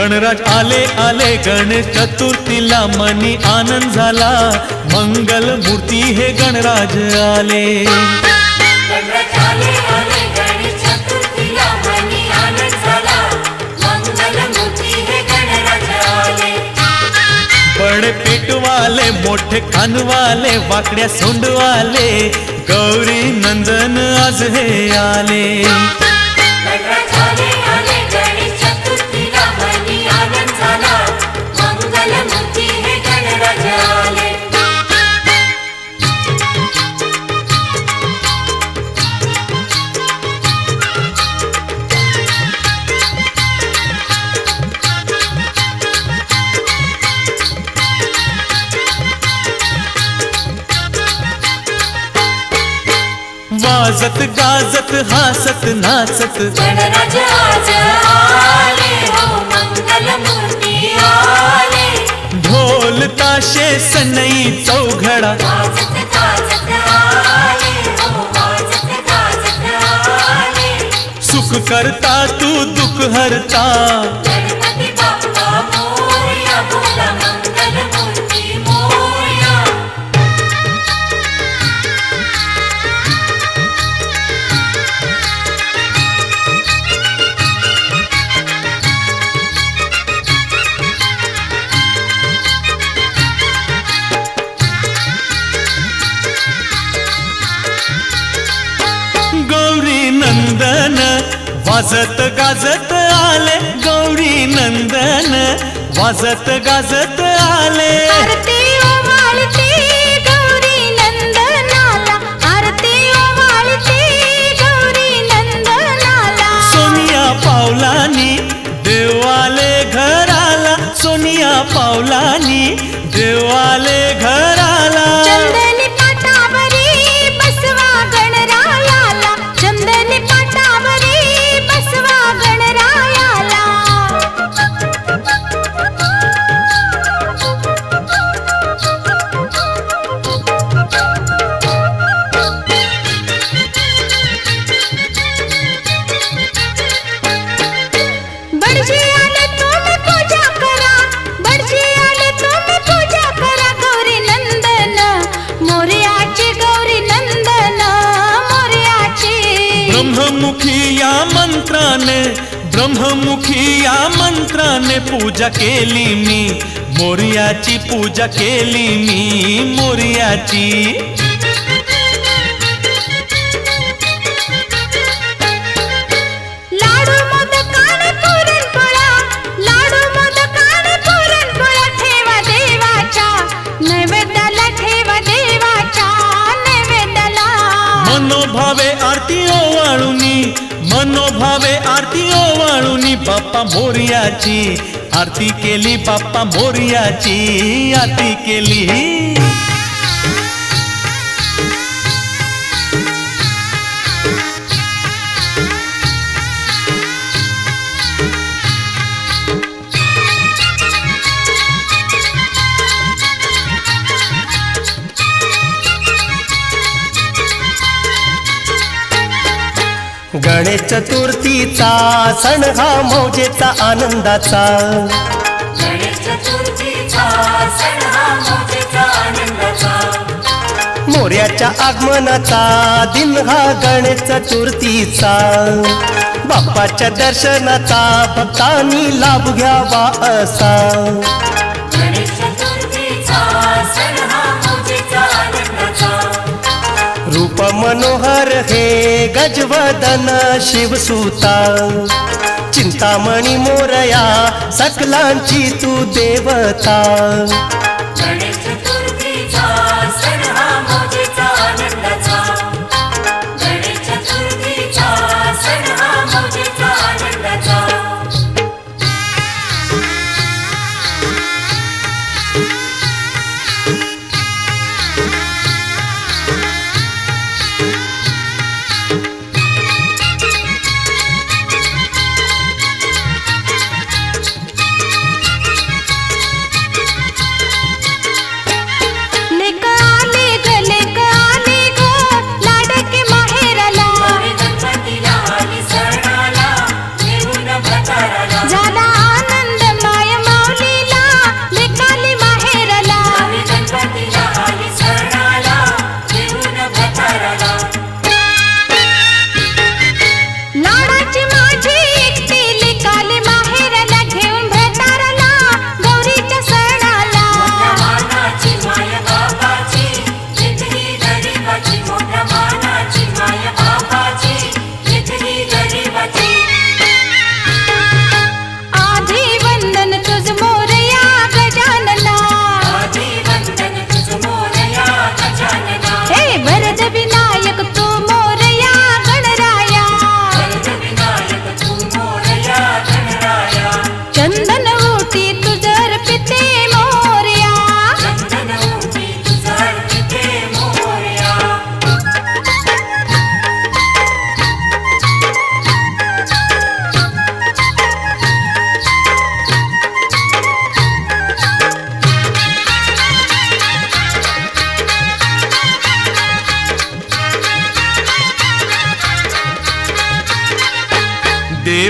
गणराज आले आले गणेश चतुर्थीला मनी आनंद झाला, मंगल मूर्ती हे गणराज आले। गणराज आले आले गणेश चतुर्थीला मनी आनंद झाला, मंगल मूर्ती हे गणराज आले। बड़े पेटवाले मोठे कानवाले वाकड्या सोंडवाले, गौरी नंदन आज हे आले। गणराज आले आले गणेश चतुर्थीला मनी आनंद झाला, मंगल मूर्ती हे गणराज आले। वाजत गाजत हासत नाचत गणराज आज आले हो, मंगल मूर्ती आले। ढोल ताशे सनई चौघडा, वाजत गाजत आले हो, वाजत गाजत आले। सुख करता तू दुख हरता, गणपती बाप्पा मोरया, बोला मंगल मूर्ती मोरया। गौरी नंदन वाजत गाजत आले, गौरी नंदन वाजत गाजत आले। आरती ओवाळते गौरी नंदनाला, आरती ओवाळते गौरी नंदनाला। सोनिया पावलानी देवाले घराला, सोनिया पावलानी देवाले घराला। चंदनी पाटावरी बसवा गणरायाला, चंदनी पाटावरी बसवा गणरायाला। बडजी आले तुम्ही पूजा करा, बडजी आले तुम्ही पूजा करा। गौरी नंदन मोरयाची, गौरी नंदन मोरयाची। ब्रह्ममुखी या मंत्राने, ब्रह्ममुखी या मंत्राने पूजा केली मी, मोरयाची पूजा केली मी मोरयाची। लाडू मोदकाने पुरणपोळ्या, लाडू मोदकाने पुरणपोळ्या। ठेवा देवाच्या नैवेद्याला, ठेवा देवाच्या नैवेद्याला। मनोभावे आरती ओवाळुनी, मनोभावे आरती ओवाळुनी बाप्पा मोरयाची आरती केली, बाप्पा मोरयाची आरती केली। गणेश चतुर्थीचा सण हा मौजेचा आनंदाचा, गणेश चतुर्थीचा सण हा मौजेचा आनंदाचा। मोरयाच्या आगमनाचा दिन हा गणेश चतुर्थीचा। बाप्पाच्या दर्शनाचा भक्तांनी लाभ घ्यावा असा। गणेश चतुर्थीचा सण हा मौजेचा आनंदाचा। रूप मनोहर हे गजवदन शिवसुता, चिंतामणी मोरया सकलांची तू देवता। गणेश चतुर्थीचा सण हा मौजेचा आनंदाचा, गणेश चतुर्थीचा सण हा मौजेचा आनंदाचा।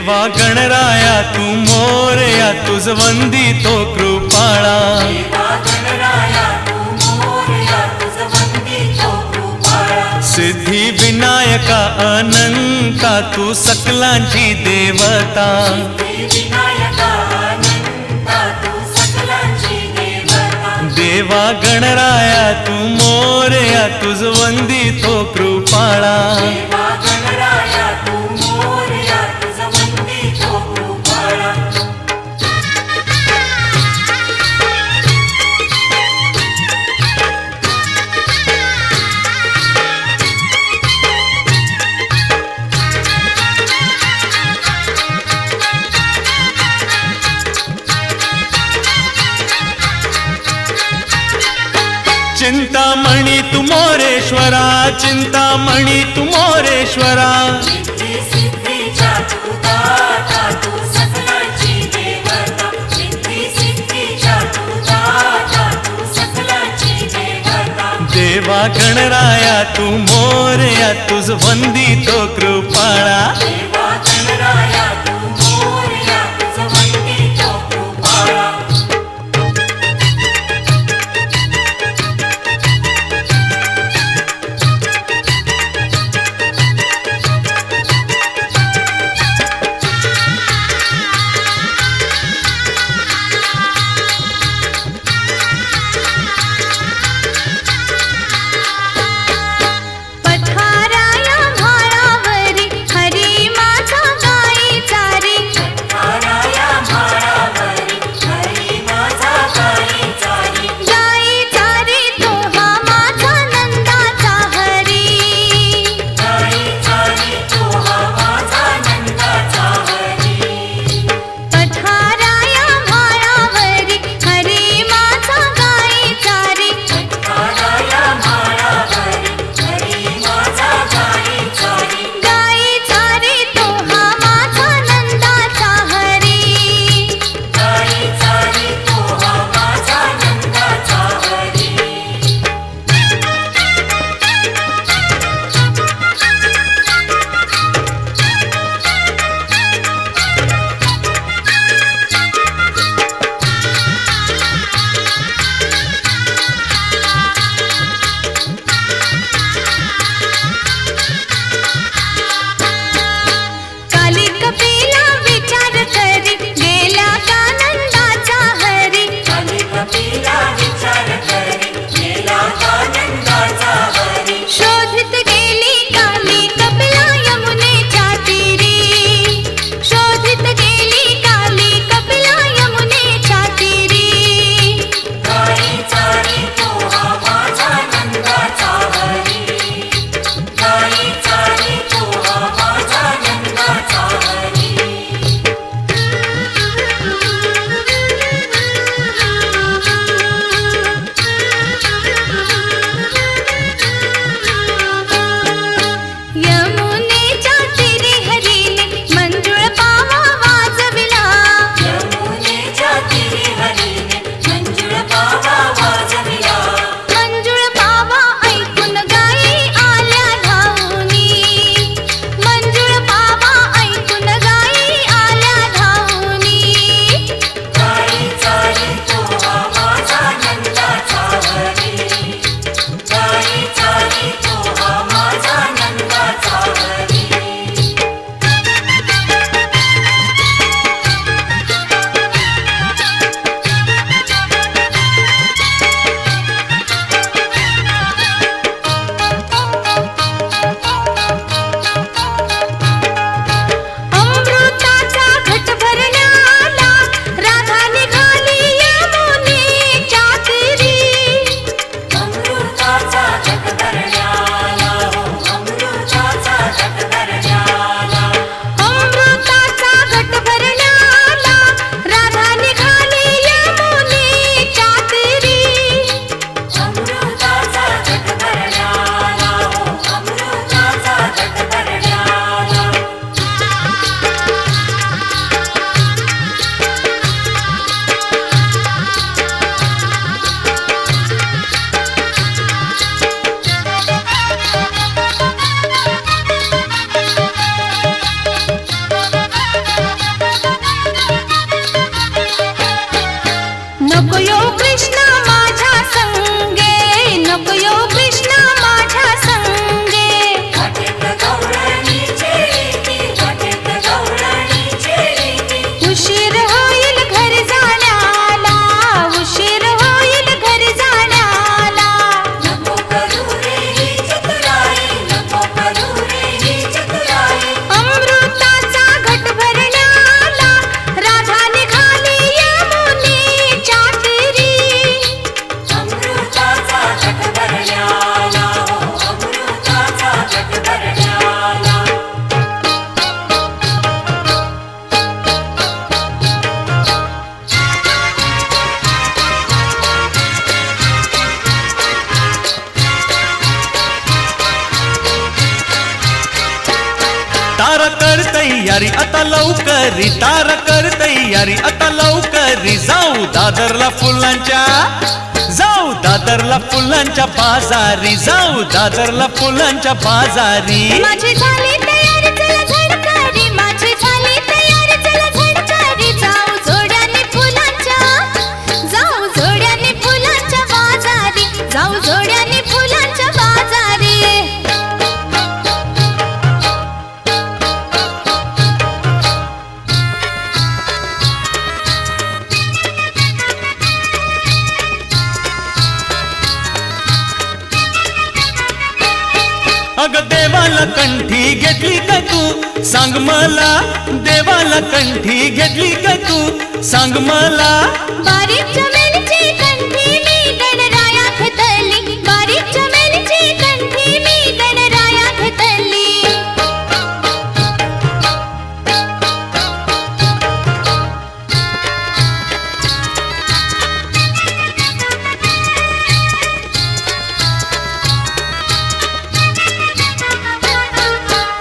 देवा गणराया तू मोरया तुझ वंदितो कृपाळा देवा गणराया तू मोरया तुझ वंदितो कृपाळा सिद्धी विनायका अनंता तू सकलांची देवता विनायका अनंता तू सकलांची देवता देवा गणराया तू मोरया तुझ वंदितो कृपाळा देवा गणराया तू मोरया तुझ वंदितो कृपाळा चिंतामणी तू मोरेश्वरा चिंतामणी तू मोरेश्वरा सिद्धी सिद्धीच्या तू दाता तू सकलांची देवता सिद्धी सिद्धीच्या तू दाता तू सकलांची देवता देवा गणराया तू मोरया तुझ वंदितो कृपाळा देवा गणराया तू मोरया तुझ वंदितो कृपाळा पठाराया म्हाळावरी हरी मा कर तयारी आता लवकरी, तार कर तयारी आता लवकरी, जाऊ दादरला फुलांच्या, जाऊ दादरला फुलांच्या बाजारी, जाऊ दादरला फुलांच्या बाजारी. माझी झाली तयारी चला झडकारी, माझी झाली तयारी चला झडकारी, जाऊ जोड्याने फुलांच्या, जाऊ जोड्याने फुलांच्या बाजारी, जाऊ जोड्याने फुलांच्या बाजारी. अग देवाला कंठी घेतली काय तू सांग मला, देवाला कंठी घेतली काय तू सांग मला. बारीक चमेलीची कंठी मी गणराया घेतली, बारीक चमेलीची कंठी मी गणराया घेतली.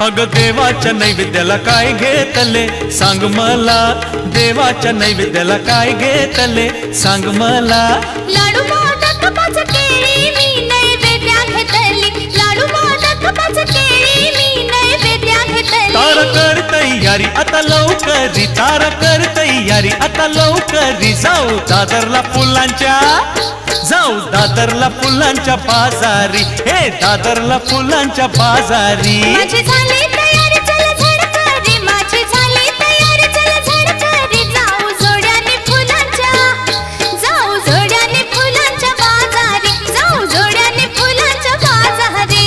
अग देवाच्या नैवेद्याला काय घेतले सांग मला, देवाच्या नैवेद्याला काय घेतले सांग मला. लाडू मोदक पाच केळी मी नैवेद्या घेतली, लाडू मोदक पाच केळी मी नैवेद्या घेतली. तार कर तयारी आता लवकरी, तार कर तयारी आता लवकरी, जाऊ दादरला फुलांच्या, जाऊ दादरला फुलांच्या बाजारी, हे दादरला फुलांच्या बाजारी. माझी झाली तयारी चला झडकारी, माझी झाली तयारी चला झडकारी, जाऊ जोड्याने फुलांच्या, जाऊ जोड्याने फुलांच्या बाजारी, जाऊ जोड्याने फुलांच्या बाजारी.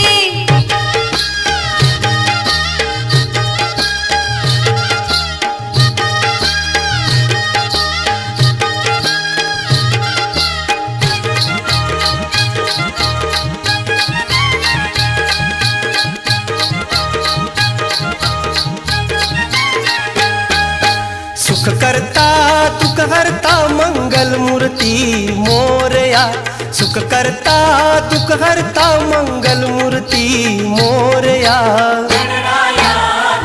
सुख करता दुःख हरता मंगल मूर्ती मोरया, सुख करता दुःख हरता मंगल मूर्ती मोरया. गणराया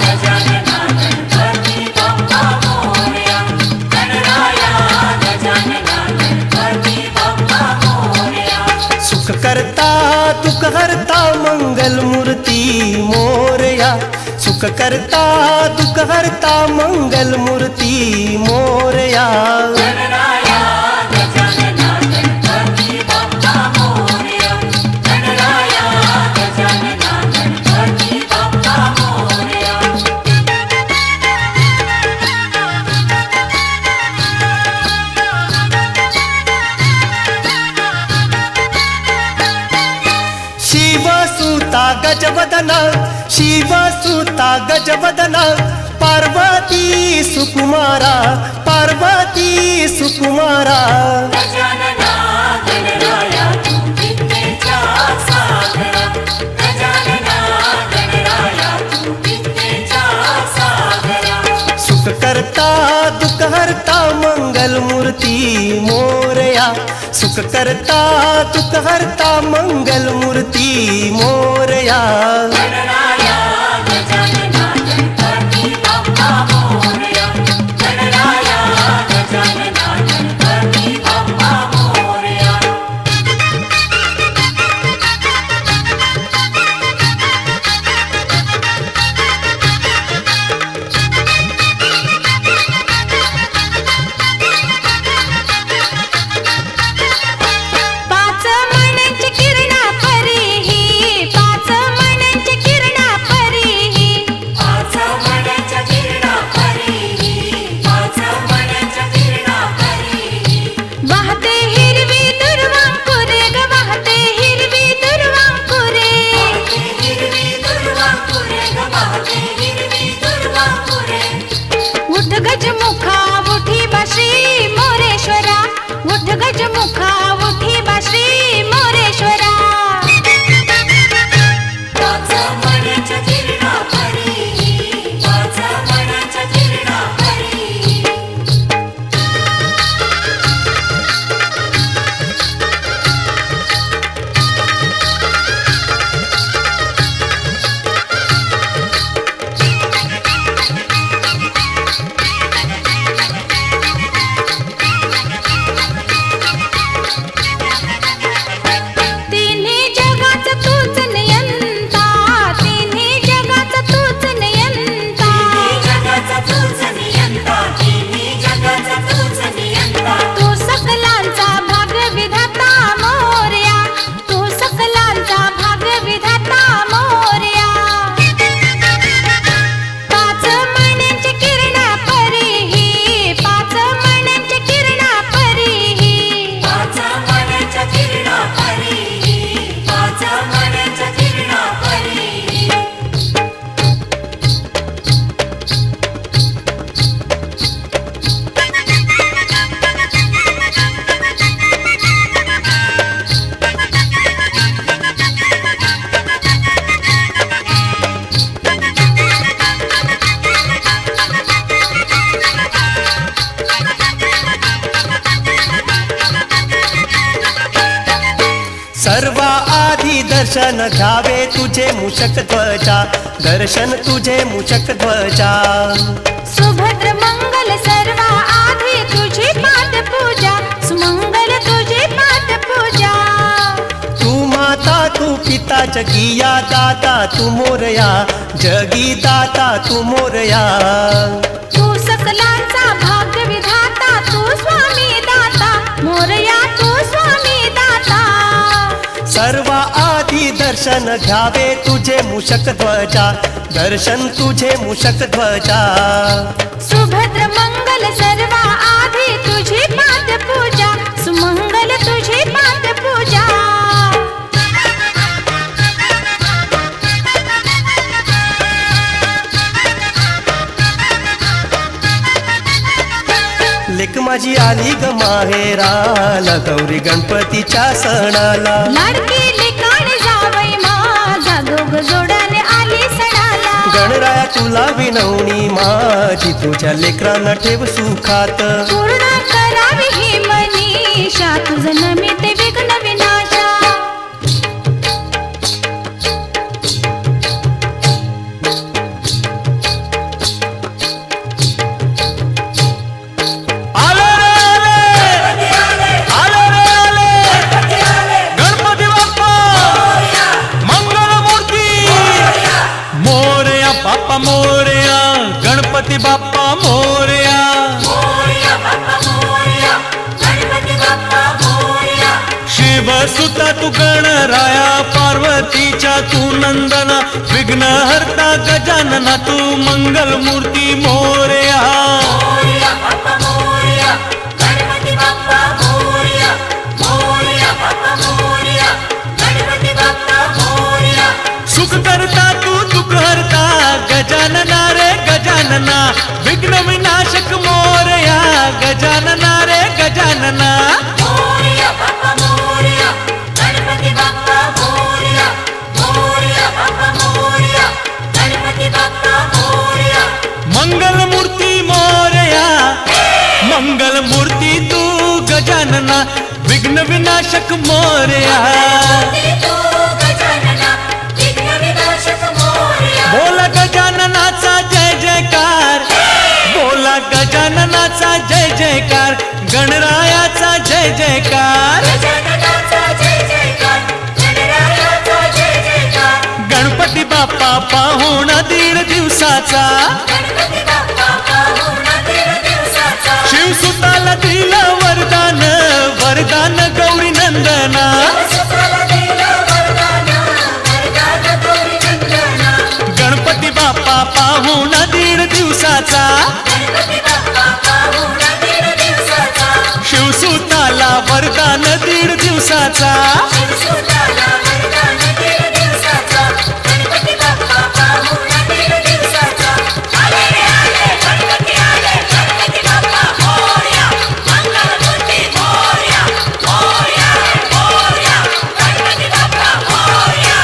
गजानना गणपती बाप्पा मोरया, गणराया गजानना गणपती बाप्पा मोरया. सुख करता दुःख हरता मंगल मूर्ती मोरया, सुख करता दुःख हरता मंगल मूर्ती मोरया. गणराया गजानना गणपती बाप्पा मोरया, गणराया गजानना गणपती बाप्पा मोरया. शिवसुता गजवदना, शिवसुता गजवदना, पार्वती सुकुमारा, पार्वती सुकुमारा. गजानना गणराया तू विद्येचा सागरा, गजानना गणराया तू विद्येचा सागरा. सुख करता दुःख हरता मंगल मूर्ती मोरया, सुख करता दुःख हरता मंगल मूर्ती मोरया. गणराया गजानना गणपती बाप्पा मोरया, गणराया गजानना गणपती बाप्पा मोरया. पाच मण्यांची किरणा परी ही, पाच मण्यांची किरणा आधी दर्शन घ्यावे तुझे मूषक ध्वजा, दर्शन तुझे मूषक ध्वजा. सुभद्र मंगल सर्वा आधी तुझी पाठ पूजा, सुमंगल तुझी पाठ पूजा. तू माता तू पिता जगिया दाता तू मोरया, जगी दाता तू मोरया. तू सकलांचा भाग्य विधाता, तू स्वामी दाता मोरया, तू स्वामी दाता. सर्व आधी दर्शन घ्यावे तुझे मूषक ध्वजा, दर्शन तुझे मूषक ध्वजा. सुभद्र मंगल सर्वा आधी तुझी पाठ पूजा, सुमंगल तुझी पाठ पूजा. लेक माझी आली ग माहेराला, गौरी गणपतीच्या सणाला. लाडकी लेकाणी जावई माझा, दोघ जोडाने आली सणाला. गणराया तुला विनवणी माझी, तुझ्या लेकरांना ठेव सुखात. पूर्ण करावी ही मनीषा, तुझं नमिते विघ्न विनाशा. आले रे आले, आले रे आले, गणपती बाप्पा मंगलमूर्ती मोरया, बाप्पा मोरया, गणपती बाप्पा मोरया. मोरया बाप्पा मोरया, गणपती बाप्पा मोरया. शिव सुता तू गणराया, पार्वतीच्या तू नंदना, विघ्नहर्ता गजानना तू मंगलमूर्ती मोरया. मोरया बाप्पा मोरया, गणपती बाप्पा मोरया. मोरया बाप्पा मोरया, गणपती बाप्पा मोरया. सुख करता तू दुःख हरता, गजानना रे गजानना, विघ्न विनाशक मोरया, गजानना रे गजानना. मोरया बाप्पा मोरया, गणपती बाप्पा मोरया. मोरया बाप्पा मोरया, गणपती बाप्पा मोरया. मंगलमूर्ती मोरया, मंगलमूर्ती तू गजानना, विघ्न विनाशक मोरया. तू गजानना, विघ्न विनाशक मोरया. बोला गजाननाचा जय जयकार, बोला गजाननाचा जय जयकार, गणरायाचा जय जयकार. गजाननाचा जय जयकार, गणरायाचा जय जयकार. गणपती बाप्पा पाहुण दीड दिवसाचा, गणपती बाप्पा पाहुण दीड दिवसाचा. शिवसुताला दिलं वरदान, वरदान गौरी नंदना. सुताला दिलं वरदान, वरदान गौरी नंदना. गणपती बाप्पा पाहुण दीड दिवसाचा, गणपती बाप्पा पाहुण दीड दिवसाचा. शिवसुताला वरदान दीड दिवसाचा. शिवसुताला वरदान दीड दिवसाचा. गणपती बाप्पा पाहुण दीड दिवसाचा. आले रे आले, गणपती आले, गणपती बाप्पा मोरया. मंगलमूर्ती मोरया. मोरया मोरया, गणपती बाप्पा मोरया.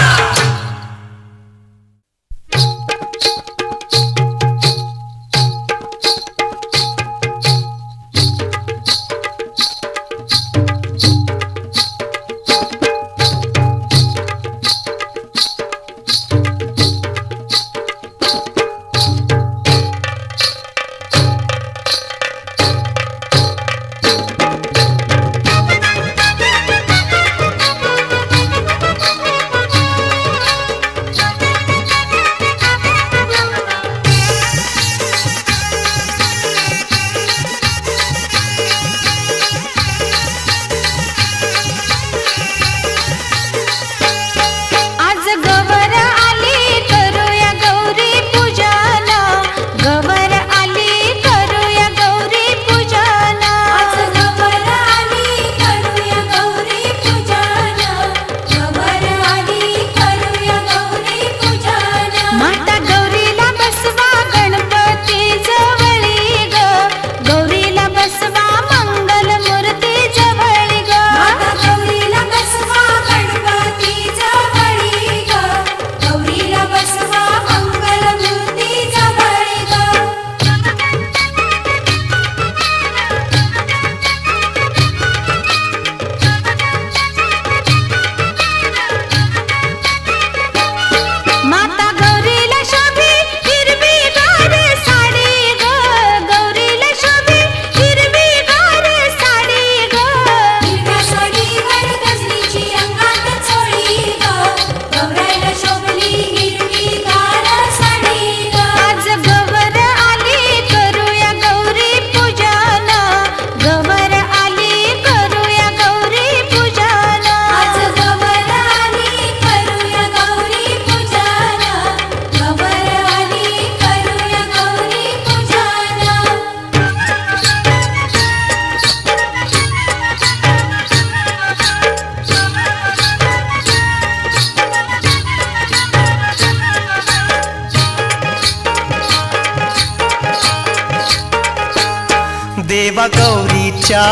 गौरीच्या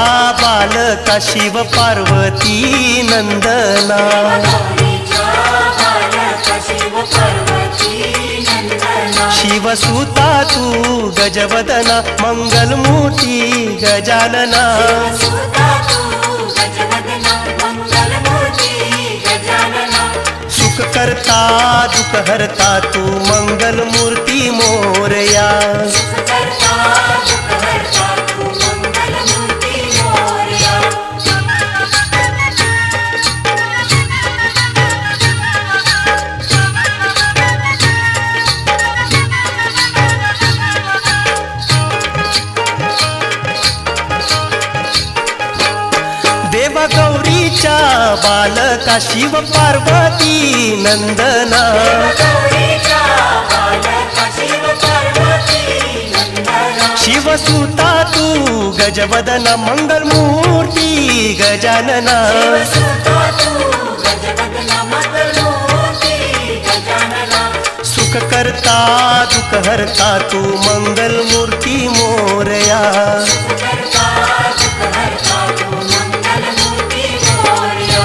बालका शिव पार्वती नंदना गौरीच्या बालका शिव पार्वती नंदना शिवसुता तू गजवदना मंगलमूर्ती गजानना सुता तू गजवदना मंगलमूर्ती गजानना सुख करता दुःख हरता तू मंगलमूर्ती मोरया करता दुःख हरता तू मंगलमूर्ती मोरया देवा गौरीच्या बालका शिव पार्वती नंदना गौरीच्या बालका शिव पार्वती नंदना शिवसुता तू गजवदना मंगलमूर्ती गजानना सुता तू गजवदना मंगलमूर्ती गजानना सुख करता दुःख हरता तू मंगलमूर्ती मोरया करता दुःख हरता तू मंगलमूर्ती मोरया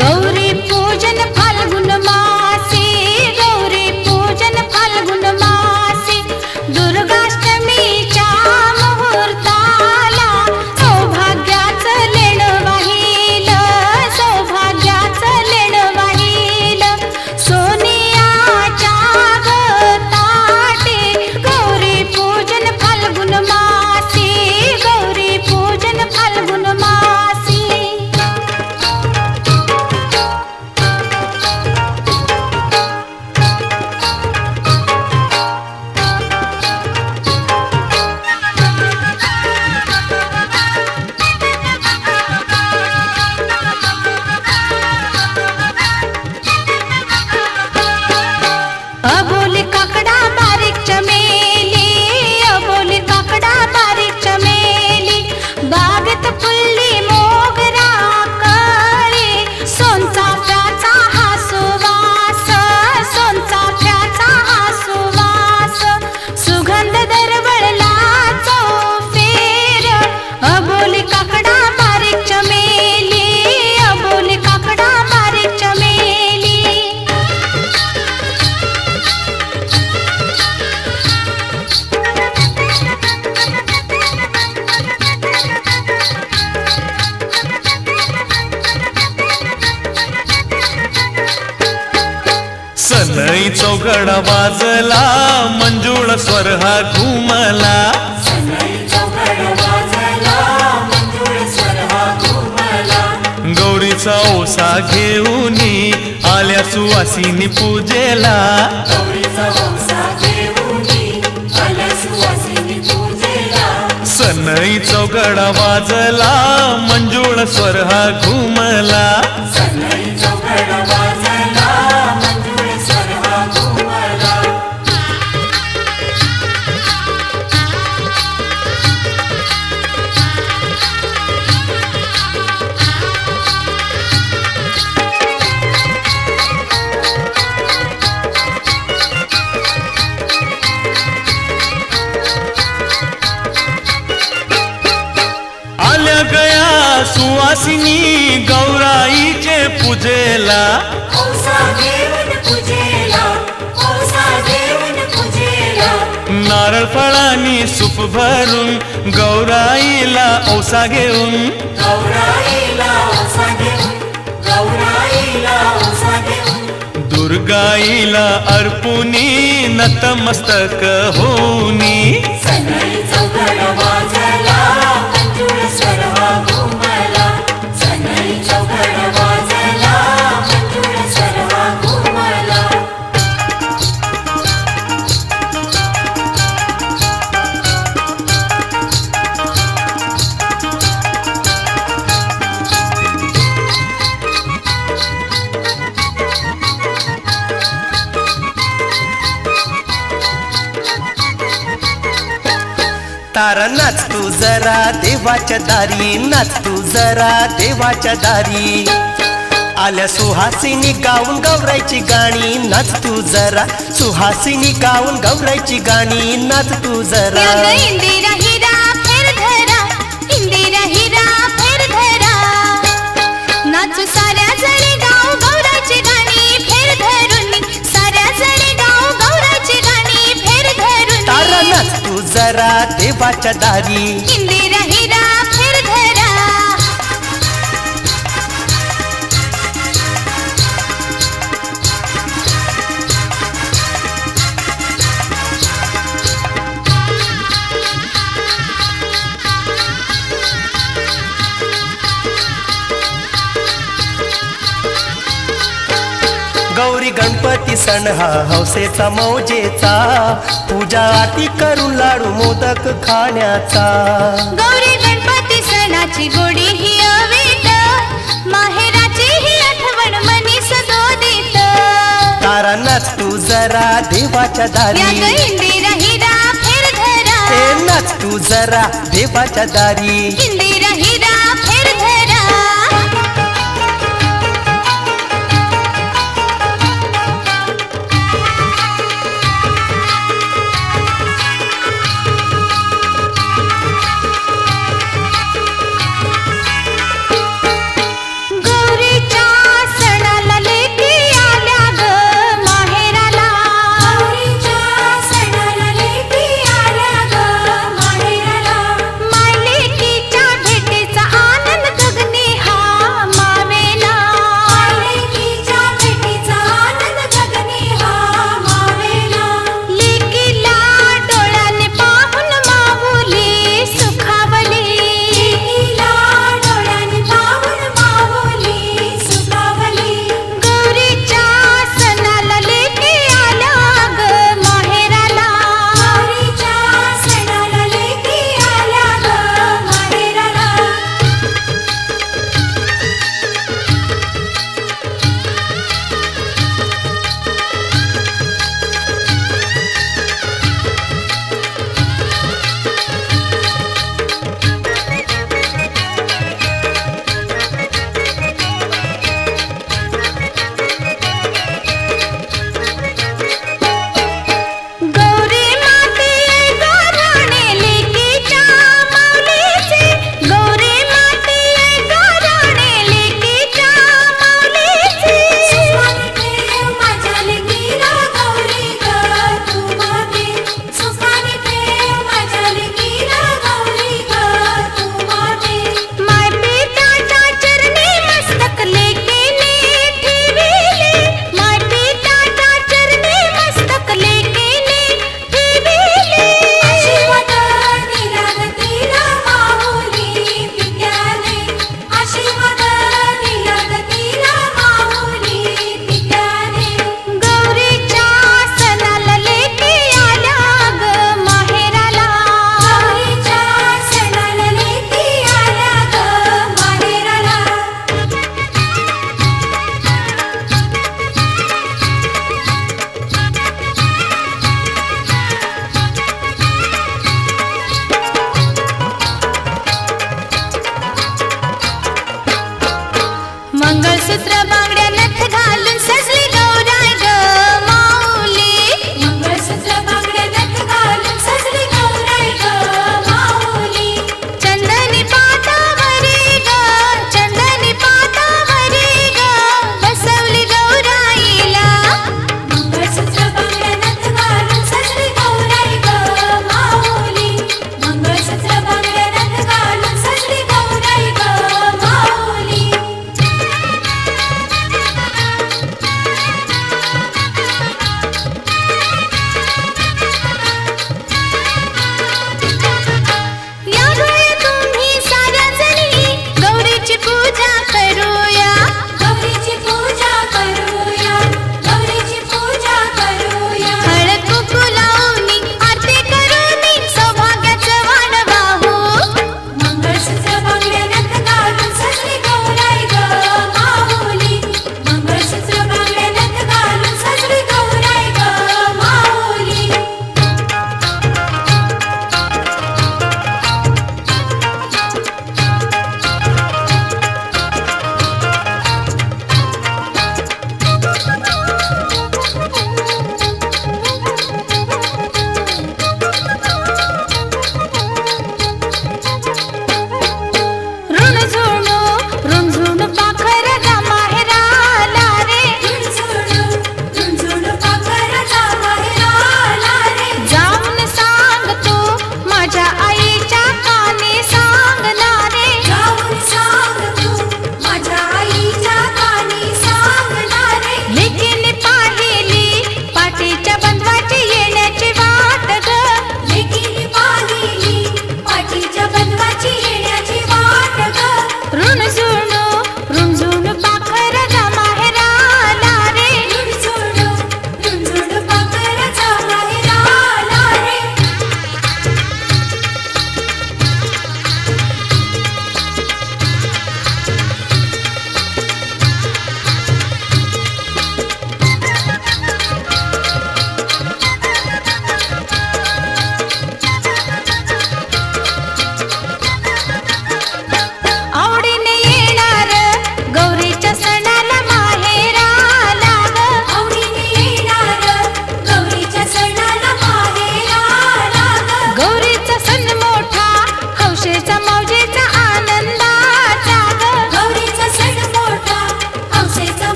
गौरी पूजन फाल्गुन मासी गौरी पूजन फाल्गुन मासी दुर्गाष्टमीच्या मुहूर्ताला सौभाग्याचं लेण वाहिलं सौभाग्याचं लेण वाहिलं सोनियाच्या गताटे गौरी पूजन फाल्गुन मासी गौरी पूजन फाल्गुन मासी अबोली काकडा बारीक चमेली अबोली काकडा बारीक चमेली बागेत फुलली मोगरा कळी सोनचाफ्याचा हा सुवास सोनचाफ्याचा हा सुवास सुगंध दरवळला चौफेर अबोली काकडा बारीक चमेली अबोली काकडा बारीक चमेली सनई चौघडा वाजला मंजुळ स्वर हा घुमला सनई चौघड वाजला मंजुळ स्वर हा घुमला गौरीचा ओसा घेऊनी आल्या सुवासिनी पूजेला गौरीचा वंसा देऊनी आल्या सुवासिनी पूजेला सनई चौघडा वाजला मंजुळ स्वर हा घुमला सनई चौघड वाजला मंजुळ स्वर हा घुमला आल्या गया सुवासिनी गौराईचे पूजेला औसा देऊन पूजेला औसा देऊन पूजेला नारळ फळांनी सूप भरून गौराईला ओसा घेऊन गौराईला औसा देऊन गौराईला औसा देऊन दुर्गाईला अर्पुनी नतमस्तक होनी सनई चौघड वाजला मंजुळ स्वर हा घुमला सनई चौघड वाजला मंजुळ स्वर हा घुमला तारा नाच तू जरा देवाच्या दारी, नाच तू जरा देवाच्या दारी. आल्या सुहासिनी गाऊन गौरायची गाणी, नाच तू जरा सुहासिनी गाऊन गौरायची गाणी, नाच तू जरा. या ग इंदिरा हिरा फेर धरा, इंदिरा हिरा फेर धरा. नाचू साऱ्या जणी गाऊ गौराची गाणी फेर धरून, साऱ्या जणी गाऊ गौराची गाणी फेर धरून. तारा नाच तू जरा देवाच्या दारी, इंदिरा हिरा फेर धरा. गौरी गणपती सण हा हौसेचा मौजेचा, पूजा आरती करून लाडू मोदक खाण्याचा. गौरी गणपती सणाची गोडी ही अवीट, माहेराची ही आठवण मनी सदोदित. तारा नाच तू जरा देवाच्या या दारी, ग इंदिरा हिरा फेर धरा, ए नाच तू जरा देवाच्या दारी. इंदिरा हिरा फेर धरा. गौरीच्या सणाला लेकी आल्या ग माहेराला, गौरीच्या सणाला लेकी आल्या ग माहेराला. मायलेकीच्या भेटीचा आनंद गगनी हा मावेला. लेकीच्या भेटीचा आनंद गगनी हा मावेला. लेकीला डोळ्याने पाहून माऊली सुखावली, लेकीला डोळ्याने पाहून माऊली सुखावली. गौरीच्या सणाला लेकी आल्या ग माहेराला. गौरीच्या सणाला लेकी आल्या ग माहेराला. गौरी माते गाराणे लेकीच्या माऊलीचे, गौरी माते गाराणे लेकीच्या माऊलीचे. सुखाने ठेव माझ्या लेकीला गौरी ग तू माते. सुखाने ठेव माझ्या लेकीला गौरी ग तू माते. मायपिताच्या चरणी मस्तक लेकीने ठेविले, मायपिताच्या चरणी मस्तक लेकीने ठेविले. आशीर्वाद दिला ग तिला माऊली पित्याने. आशीर्वाद दिला ग तिला माऊली पित्याने. गौरीच्या सणाला लेकी आल्या ग माहेराला. गौरीच्या सणाला लेकी आल्या ग माहेराला. मंगळसूत्र बांगड्या नथ घालून सजली गौराय ग माऊली. मंगळसूत्र बांगड्या नथ घालून सजली गौराई ग माऊली. चंदनी पाटावरी ग, चंदनी पाटावरी ग, बसवली गौराईला. मंगळसूत्र बांगड्या नथ घालून सजली गौराई ग माऊली. मंगळसूत्र बांगड्या नथ घालून सजली गौराई ग माऊली.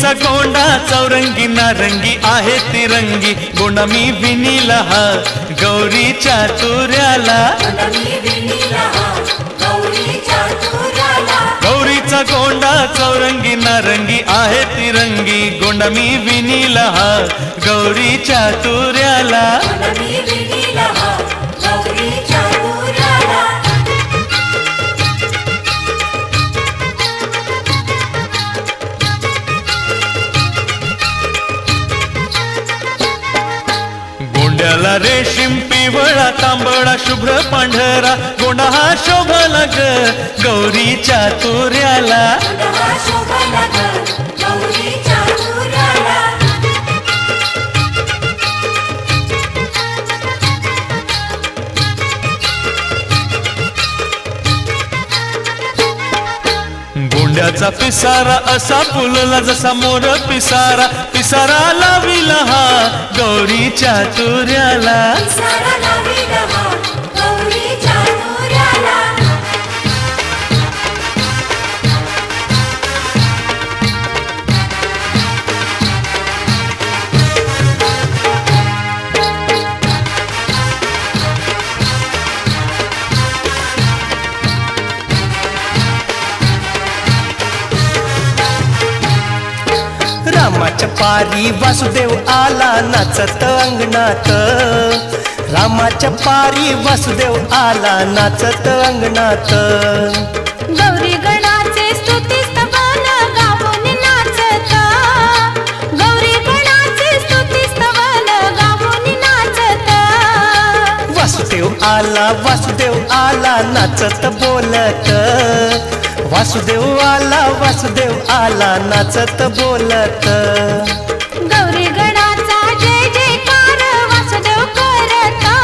गौरीचा गोंडा चौरंगी नारंगी आहे तिरंगी गोंडा मी विनीला हा गौरीच्या तुऱ्याला गौरीचा गोंडा चौरंगी नारंगी आहे तिरंगी गोंडा मी विनीला हा गौरीच्या तुऱ्याला गोंड्याला रेशीम पिवळा तांबडा शुभ्र पांढरा गोंडा हा शोभला ग गौरीच्या तुऱ्याला गोंड्याचा पिसारा असा फुलला जसा मोर पिसारा पिसारा लाविला हा गौरीच्या तुऱ्याला रामाच्या पारी वासुदेव आला नाचत अंगणात रामाच्या पारी वासुदेव आला नाचत अंगणात गौरी गणाचे स्तुती स्तवन गाऊन नाचत गौरी गणाचे स्तुती स्तवन गाऊन नाचत वासुदेव आला नाचत बोलत वासुदेव आला नाचत बोलत गौरी गणाचा जय जयकार वासुदेव करता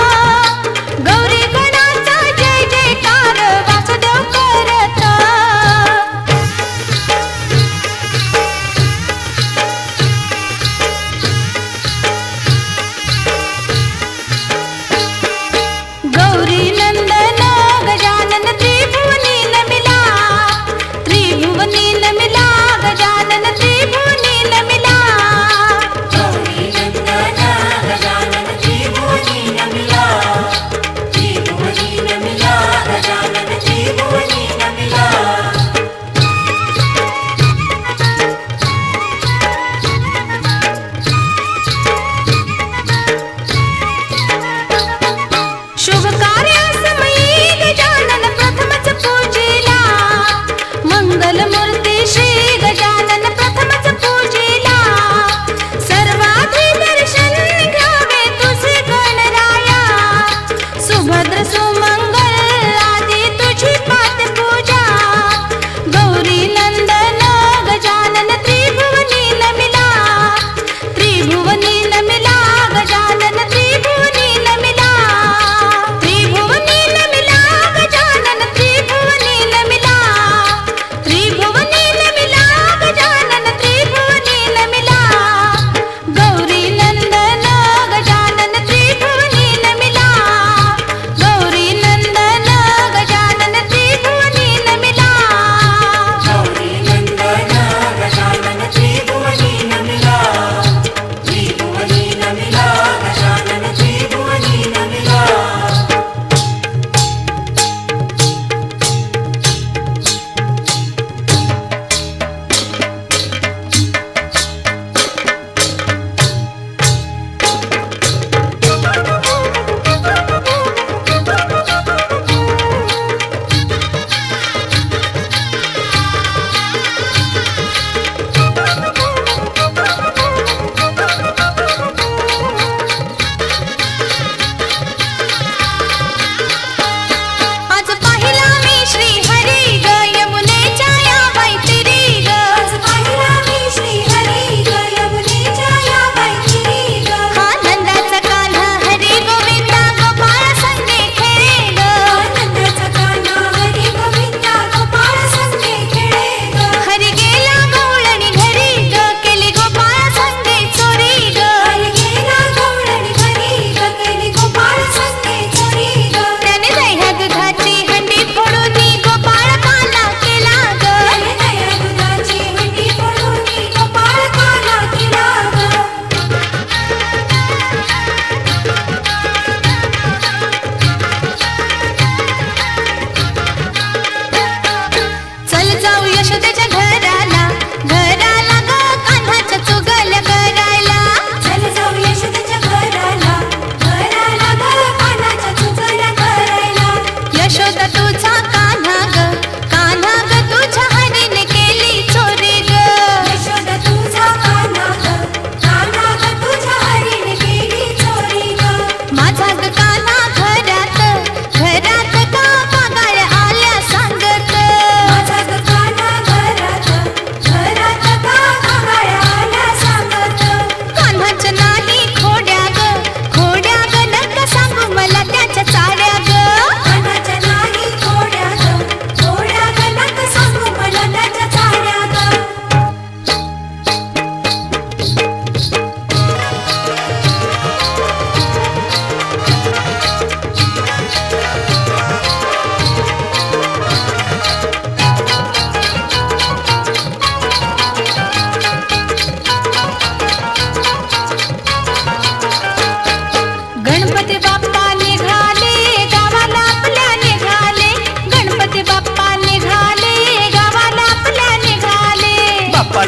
गौरी गणाचा जय जयकार वासुदेव करता गौरी नंदन गजानन त्रिभुवनी नमिला गजानन त्रिभुवनी नमिला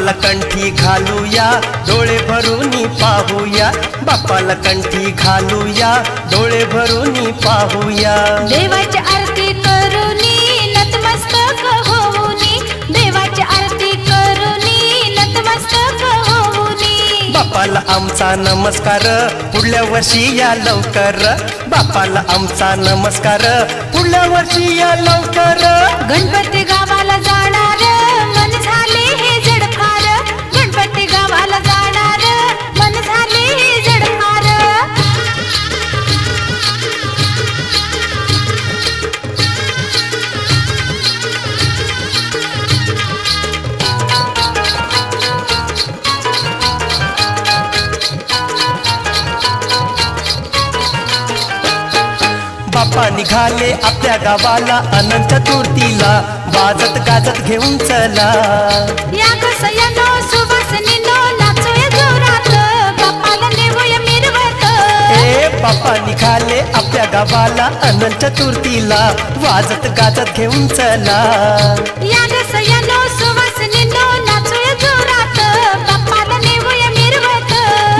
बाप्पाला कंठी घालूया डोळे भरून पाहूया बाप्पाला कंठी घालूया डोळे भरून पाहूया देवाची आरती करूनी नतमस्तक होऊनी देवाची आरती करूनी नतमस्तक होऊनी बाप्पाला आमचा नमस्कार पुढल्या वर्षी या लवकर बाप्पाला आमचा नमस्कार पुढल्या वर्षी या लवकर गणपती गावाला जाणार मन झाले हे जडफार गणपती गावाला जाणार मन झाले हे जडफार बाप्पा निघाले आपल्या गावाला अनंत चतुर्थीला वाजत गाजत घेऊन चला या कसयानो सुवासनीनो नाचूया जोरात बाप्पाला नेऊया मिरवत ए बाप्पा निघाले आपल्या गावाला अनंत चतुर्थीला वाजत गाजत घेऊन चला या कसयानो सुवासनीनो नाचूया जोरात बाप्पाला नेऊया मिरवत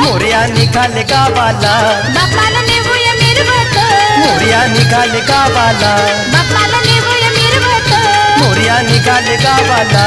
मोरया निघाले गावाला बाप्पाला नेऊया मिरवत मोरया निघाले गावाला बाप्पाला नेऊया मिरवत मोरया निघाले गावाला